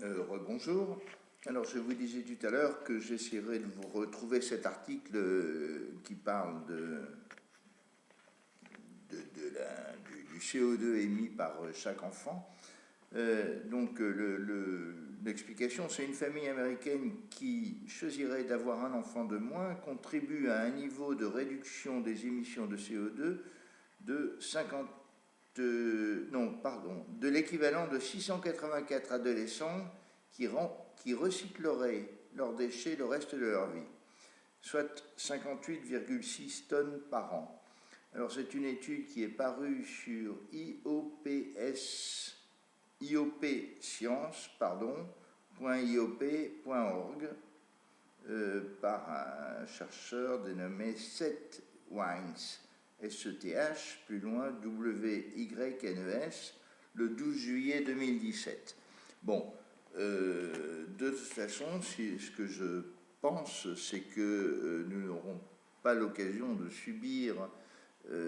Rebonjour. Alors, je vous disais tout à l'heure que j'essaierai de vous retrouver cet article qui parle du CO2 émis par chaque enfant. L'explication, c'est une famille américaine qui choisirait d'avoir un enfant de moins contribue à un niveau de réduction des émissions de CO2 de 50, de l'équivalent de 684 adolescents qui recycleraient leurs déchets le reste de leur vie, soit 58,6 tonnes par an. Alors c'est une étude qui est parue sur iopscience.iop.org par un chercheur dénommé Seth Wines, SETH, plus loin WYNES, le 12 juillet 2017. Bon, de toute façon, ce que je pense, c'est que nous n'aurons pas l'occasion de subir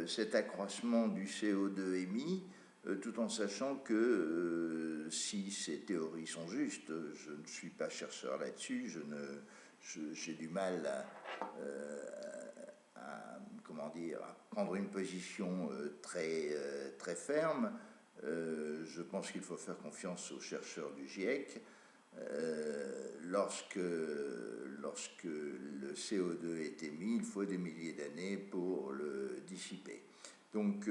cet accroissement du CO2 émis, tout en sachant que si ces théories sont justes, je ne suis pas chercheur là-dessus, j'ai du mal à prendre une position très ferme. Je pense qu'il faut faire confiance aux chercheurs du GIEC. Lorsque le CO2 est émis, il faut des milliers d'années pour le dissiper. Donc,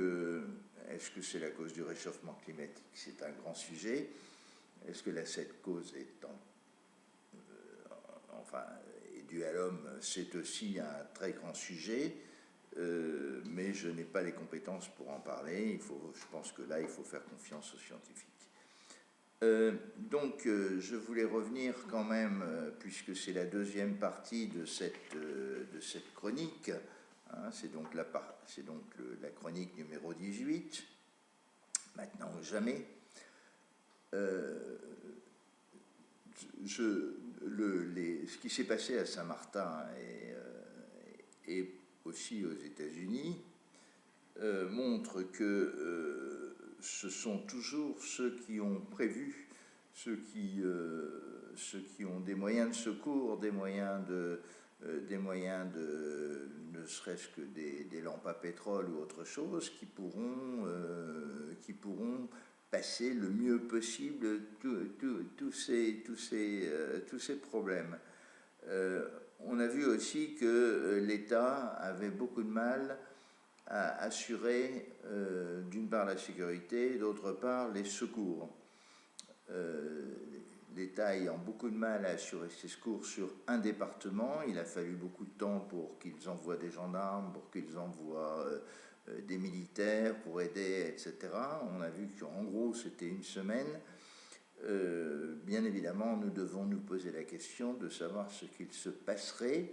est-ce que c'est la cause du réchauffement climatique? C'est un grand sujet. Est-ce que cette cause est due à l'homme? C'est aussi un très grand sujet, mais je n'ai pas les compétences pour en parler. Je pense que là, il faut faire confiance aux scientifiques. Je voulais revenir quand même, puisque c'est la deuxième partie de cette chronique, hein, c'est donc la chronique numéro 18, maintenant ou jamais. Ce qui s'est passé à Saint-Martin et aussi aux États-Unis montre que ce sont toujours ceux qui ont prévu, ceux qui ont des moyens de secours, des moyens de ne serait-ce que des lampes à pétrole ou autre chose, qui pourront passer le mieux possible tous ces problèmes. On a vu aussi que l'État avait beaucoup de mal à assurer d'une part la sécurité, d'autre part les secours. L'État ayant beaucoup de mal à assurer ses secours sur un département, il a fallu beaucoup de temps pour qu'ils envoient des gendarmes, pour qu'ils envoient des militaires pour aider, etc. On a vu qu'en gros c'était une semaine. Bien évidemment, nous devons nous poser la question de savoir ce qu'il se passerait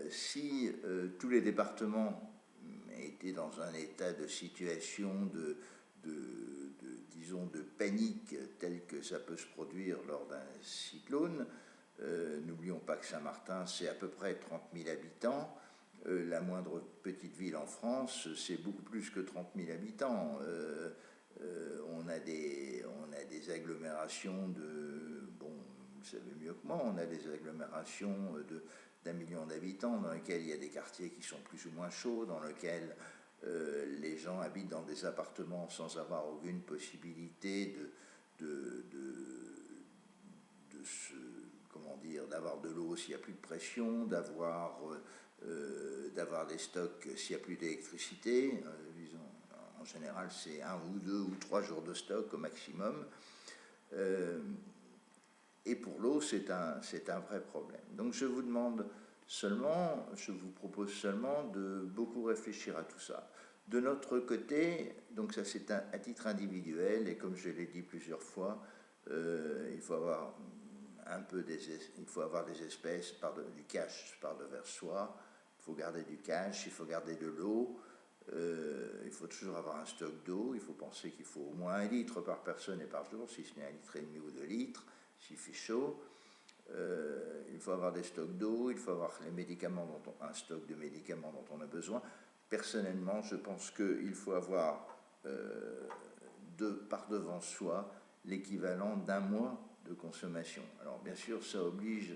si tous les départements étaient dans un état de situation disons, de panique tel que ça peut se produire lors d'un cyclone. N'oublions pas que Saint-Martin, c'est à peu près 30 000 habitants. La moindre petite ville en France, c'est beaucoup plus que 30 000 habitants. On a des agglomérations vous savez mieux que moi, on a des agglomérations d'1 million d'habitants dans lesquelles il y a des quartiers qui sont plus ou moins chauds, dans lesquels les gens habitent dans des appartements sans avoir aucune possibilité d'avoir de l'eau s'il n'y a plus de pression, d'avoir des stocks s'il n'y a plus d'électricité. En général, c'est 1 ou 2 ou 3 jours de stock au maximum. Et pour l'eau, c'est un vrai problème. Donc je vous propose seulement de beaucoup réfléchir à tout ça. De notre côté, donc ça c'est à titre individuel, et comme je l'ai dit plusieurs fois, il faut avoir des espèces, du cash par devers soi, il faut garder du cash, il faut garder de l'eau, il faut toujours avoir un stock d'eau, il faut penser qu'il faut au moins 1 litre par personne et par jour, si ce n'est 1,5 litre ou 2 litres, s'il fait chaud. Il faut avoir des stocks d'eau, il faut avoir un stock de médicaments dont on a besoin. Personnellement, je pense qu'il faut avoir par devant soi l'équivalent d'un mois de consommation. Alors bien sûr, ça oblige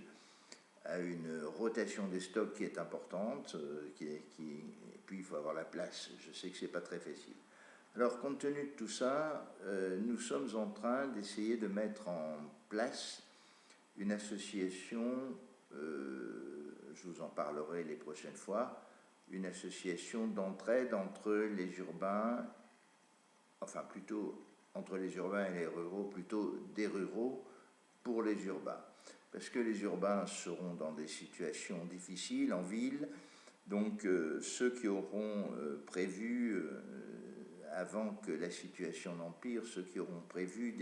à une rotation des stocks qui est importante, et puis il faut avoir la place. Je sais que ce n'est pas très facile. Alors, compte tenu de tout ça, nous sommes en train d'essayer de mettre en place une association, je vous en parlerai les prochaines fois, une association d'entraide entre les urbains, enfin plutôt entre les urbains et les ruraux, plutôt des ruraux pour les urbains. Parce que les urbains seront dans des situations difficiles en ville, donc ceux qui auront prévu, avant que la situation n'empire, ceux qui auront prévu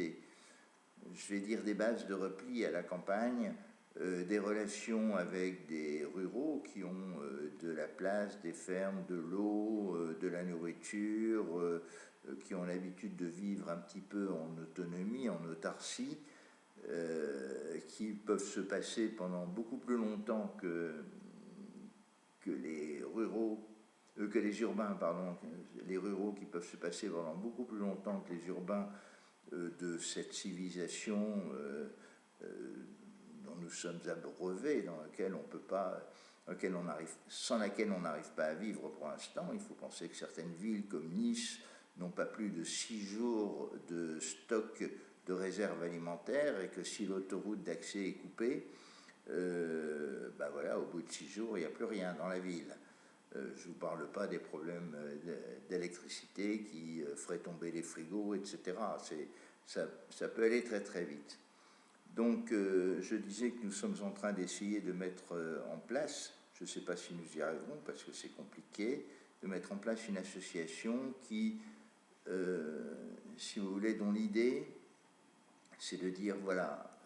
je vais dire des bases de repli à la campagne, des relations avec des ruraux qui ont de la place, des fermes, de l'eau, de la nourriture, qui ont l'habitude de vivre un petit peu en autonomie, en autarcie, qui peuvent se passer pendant beaucoup plus longtemps que les ruraux, que les urbains, pardon, les ruraux qui peuvent se passer pendant beaucoup plus longtemps que les urbains de cette civilisation dont nous sommes abreuvés, dans laquelle on peut pas, sans laquelle on n'arrive pas à vivre pour l'instant. Il faut penser que certaines villes comme Nice n'ont pas plus de 6 jours de stock de réserves alimentaires et que si l'autoroute d'accès est coupée, ben voilà, au bout de 6 jours, il n'y a plus rien dans la ville. Je ne vous parle pas des problèmes d'électricité qui feraient tomber les frigos, etc. Ça peut aller très très vite. Donc je disais que nous sommes en train d'essayer de mettre en place, je ne sais pas si nous y arriverons parce que c'est compliqué, de mettre en place une association qui, si vous voulez, dont l'idée, c'est de dire, voilà,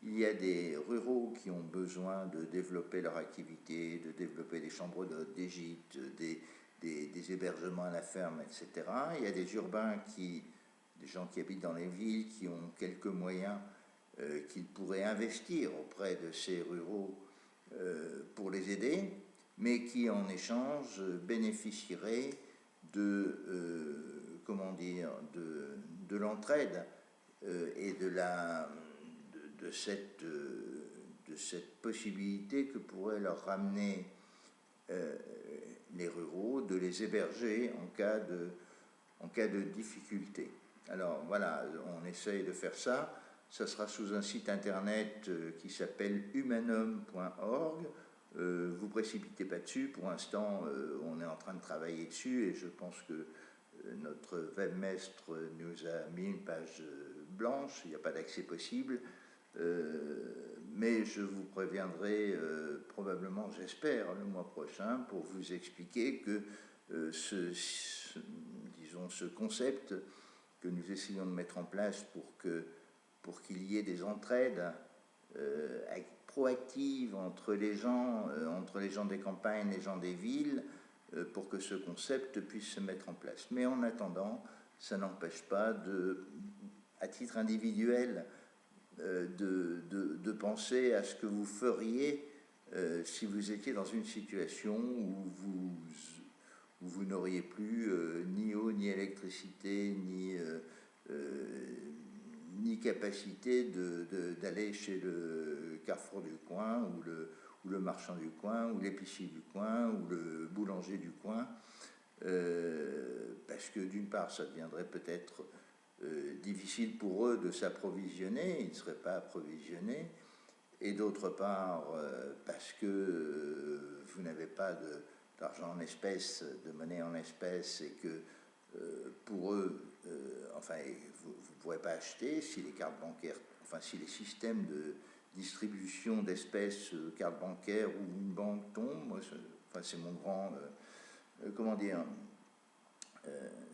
il y a des ruraux qui ont besoin de développer leur activité, de développer des chambres d'hôtes, des gîtes, des hébergements à la ferme, etc. Il y a des urbains, des gens qui habitent dans les villes, qui ont quelques moyens qu'ils pourraient investir auprès de ces ruraux pour les aider, mais qui en échange bénéficieraient comment dire, de l'entraide et de cette possibilité que pourraient leur ramener les ruraux, de les héberger en cas de difficulté. Alors voilà, on essaye de faire ça. Ça sera sous un site internet qui s'appelle humanum.org. Vous précipitez pas dessus. Pour l'instant, on est en train de travailler dessus et je pense que notre webmestre nous a mis une page blanche. Il n'y a pas d'accès possible. Mais je vous préviendrai probablement, j'espère, le mois prochain pour vous expliquer que ce concept que nous essayons de mettre en place pour qu'il y ait des entraides proactives entre les gens des campagnes, les gens des villes, pour que ce concept puisse se mettre en place. Mais en attendant, ça n'empêche pas à titre individuel, de penser à ce que vous feriez si vous étiez dans une situation où vous n'auriez plus ni eau, ni électricité, ni capacité d'aller chez le carrefour du coin, ou le marchand du coin, ou l'épicier du coin, ou le boulanger du coin, parce que d'une part, ça deviendrait peut-être difficile pour eux de s'approvisionner, ils ne seraient pas approvisionnés, et d'autre part, parce que vous n'avez pas d'argent en espèces, de monnaie en espèces, et que pour eux, vous ne pourrez pas acheter si les cartes bancaires, si les systèmes de distribution d'espèces, cartes bancaires ou une banque tombent. Moi, c'est mon grand, comment dire,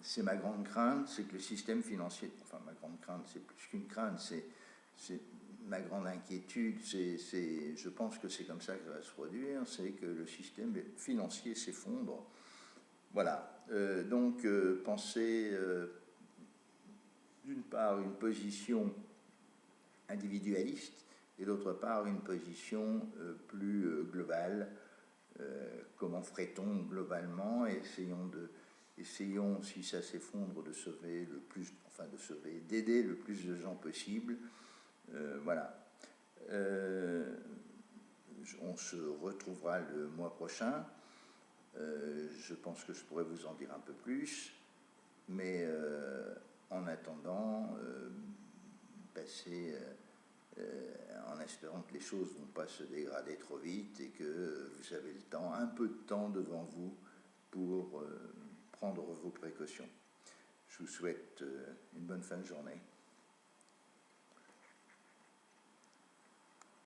c'est ma grande crainte, c'est que le système financier, ma grande crainte, c'est plus qu'une crainte, c'est ma grande inquiétude, je pense que c'est comme ça que ça va se produire, c'est que le système financier s'effondre. Voilà, donc pensez d'une part une position individualiste et d'autre part une position plus globale. Comment ferait-on globalement? Essayons Essayons, si ça s'effondre, de sauver le plus, enfin de sauver, d'aider le plus de gens possible. Voilà. On se retrouvera le mois prochain. Je pense que je pourrais vous en dire un peu plus, mais en attendant, passez, en espérant que les choses ne vont pas se dégrader trop vite et que vous avez le temps, un peu de temps devant vous pour prendre vos précautions. Je vous souhaite une bonne fin de journée.